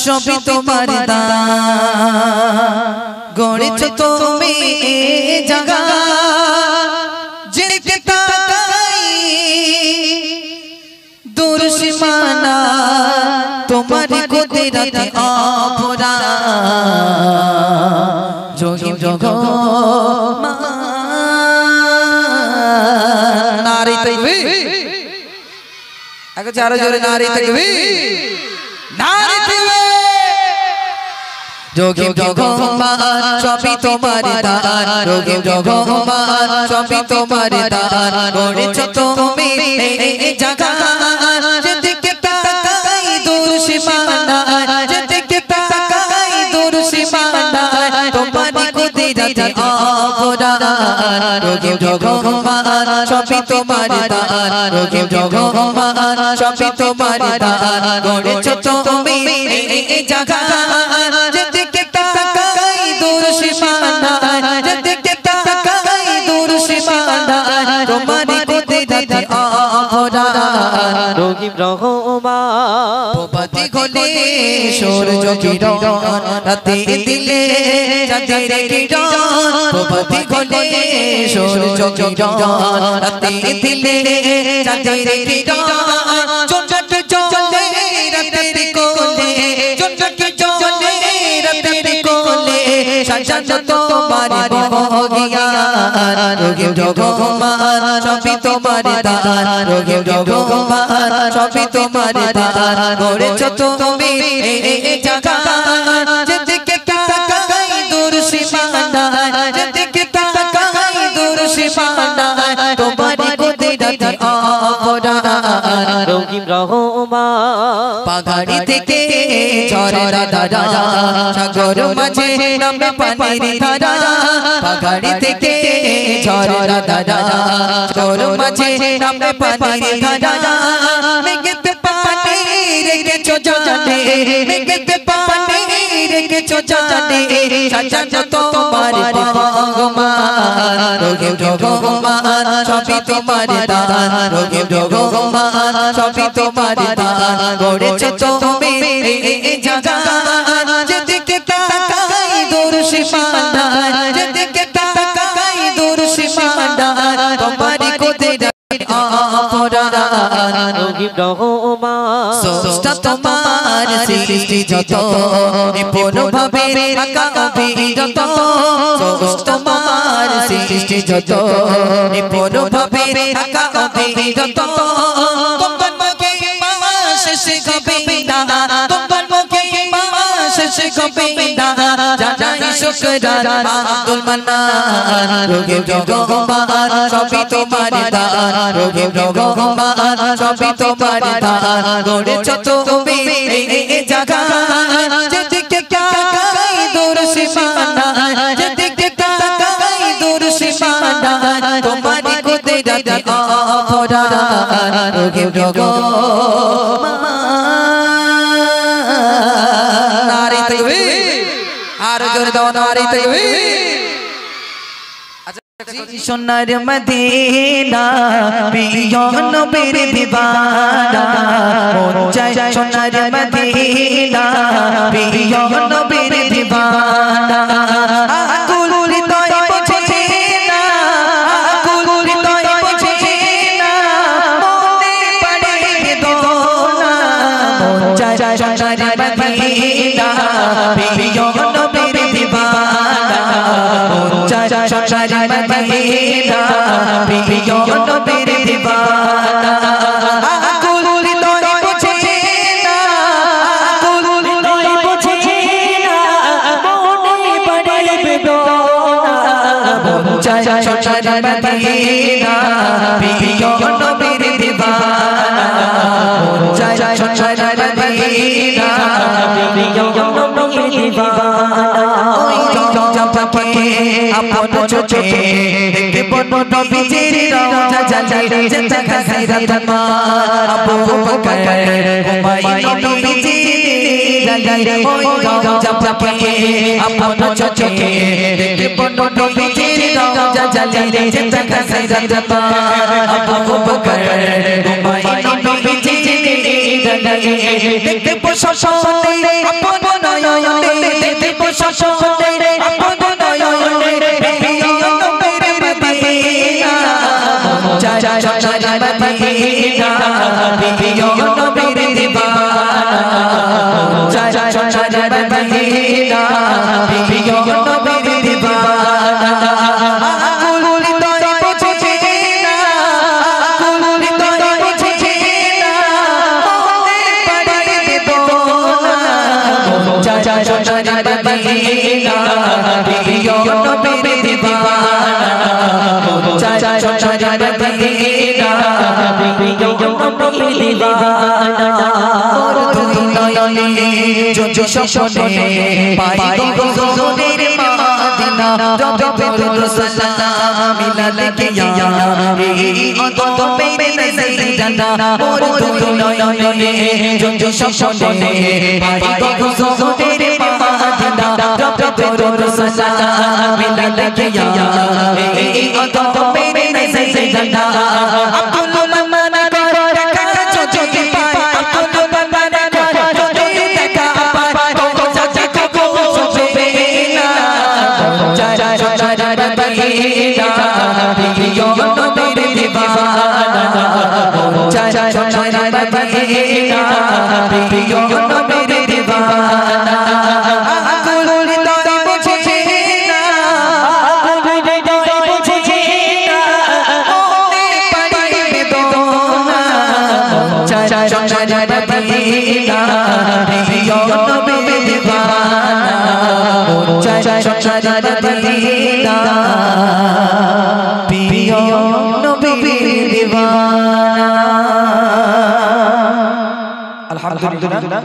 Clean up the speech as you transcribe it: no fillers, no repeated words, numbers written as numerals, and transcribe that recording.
সবই তোমার দান গড়েছো তুমি জায়গা যেদিকে তাকাই দূর সীমানা তোমার কুদরতে অপরা যোগী জগো নারী তাকবীর আগে আরো জোরে নারী তাকবীর নারী তাকবীর যোগী জগমান সবই তোমার দান যোগী জগমান সবই তোমার দান গড়েছো তুমি এই জায়গা যেদিকে তাকাই দূর সীমানা যেদিকে তাকাই দূর সীমানা তোমার কুদরতে অপরাধ যোগী জগমান সবই তোমার দান যোগী জগমান সবই তোমার দান গড়েছো তুমি এই জায়গা যেদিকে তাকাই দূর সীমানা যেদিকে তাকাই দূর সীমানা তোমার কুদরতে অপরাধ রহিম রহমান প্রভাতী হলে সূর্য কিরণ রাতে দিলে চাঁদের কিরণ প্রভাতী হলে সূর্য কিরণ রাতে দিলে চাঁদের কিরণ চন্দ্রকে চলে রাতের কোলে চন্দ্রকে চলে রাতের কোলে সাজানো তোমার বগিয়া রহিম রহমান সবই তোমার দান রহিম রহমান সবই তোমার দান গড়েছো তুমি এই জায়গা যেদিকে তাকাই দূর সীমানা যেদিকে তাকাই দূর সীমানা তোমার কুদরতে অপরাধ রহিম রহমান পাহাড়ি থেকে ঝরনা ধারা সাগর মাঝে নামে পানির ধারা পাহাড়ি থেকে ঝরনা ধারা সাগর মাঝে নামে পানির ধারা মেঘেতে পানি রেখেছো জানে মেঘেতে পানি রেখেছো জানে সাজানো তোমার ভগবান রহিম রহমান সবই তোমার দান রহিম রহমান সবই তোমার দান গড়েছো তুমি এই জায়গা যেদিকে তাকাই দূর সীমানা যেদিকে তাকাই দূর সীমানা তোমার কুদরতে অপরাধ রহিম রহমান স্রষ্টা তোমার সৃষ্টি যত নিপুণ ভাবে আঁকা অভিরত স্রষ্টা তোমার সৃষ্টি যত নিপুণ ভাবে আঁকা অভিরত তোমার মুখে মামা শেষ হবে না তোমার মুখে মামা শেষ হবে না জানাই শুকরান আব্দুল মান্নান রহিম রহমান সবই তোমার দান রহিম রহমান সবই তোমার দান গড়েছো তুমি এই জায়গা যেদিকে তাকাই দূর সীমানা যেদিকে তাকাই দূর সীমানা তোমার কুদরতে অপরাধ রহিম রহমান নারী তাকবীর আর জোরে দাও নারী তাকবীর সোনার মদিনা প্রিয় নবীর দিবানা মন চায় সোনার মদিনা প্রিয় নবীর দিবানা আকুল হৃদয় বোঝে না আকুল হৃদয় বোঝে না মনে পড়ে বেদনা মন চায় সোনার মদিনা প্রিয় নবীর দিবানা মন চায় সোনার মদিনা প্রিয় নবীর দিবানা আকুল হৃদয় বোঝে না আকুল হৃদয় বোঝে না মনে পড়ে বেদনা মন চায় সোনার মদিনা প্রিয় নবীর দিবানা মন চায় সোনার মদিনা প্রিয় নবীর দিবানা ওই জগৎকে আপন চোখে দেখে বনো নবীজির রওজা জালালে যেতে খায়রাত মা আবু বকর হুমায়ুন নবীজির জালালে ওই জগৎকে আপন চোখে দেখে বনো নবীজির রওজা জালালে যেতে খায়রাত মা আবু বকর হুমায়ুন নবীজির দেখতে প্রশাসনে আপন নয়নে দেখতে প্রশাসনে আপন নয়নে প্রিয় নবীর মদিনা যায় যায় যায় মদিনা প্রিয় নবীর দিবানা যায় যায় যায় মদিনা প্রিয় নবীর দিবানা আকুল হৃদয় বুঝে না আকুল হৃদয় বুঝে না মনে পড়ে বেদনা যায় যায় যায় মদিনা প্রিয় নবীর দিবানা যায় যায় যায় মদিনা প্রিয় নবীর দিবানা মোর দুই নয়নে যদি স্বপ্নে পাই হুজুরের মদিনা রবে বল সালাম মিলাল কিয়া এই অদত মেরে নজর জানা মোর দুই নয়নে যদি স্বপ্নে পাই হুজুরের মদিনা রবে বল সালাম মিলাল কিয়া এই অদত মেরে নজর জানা আব্দুল মান্নান কর টাকা যদি পাই আব্দুল মান্নান কর যদি টাকা পাই তো চাচা কো সবে না যায় যায় যায় মদিনা প্রিয় নবীর দিবানা যায় যায় যায় মদিনা প্রিয় নবীর দিবানা আকুল হৃদয় বুঝে না আকুল হৃদয় বুঝে না মনে পড়ে বেদনা যায় যায় যায় মদিনা প্রিয় নবীর দিবানা যায় যায় যায় মদিনা প্রিয় নবীর দিবানা। আলহামদুলিল্লাহ।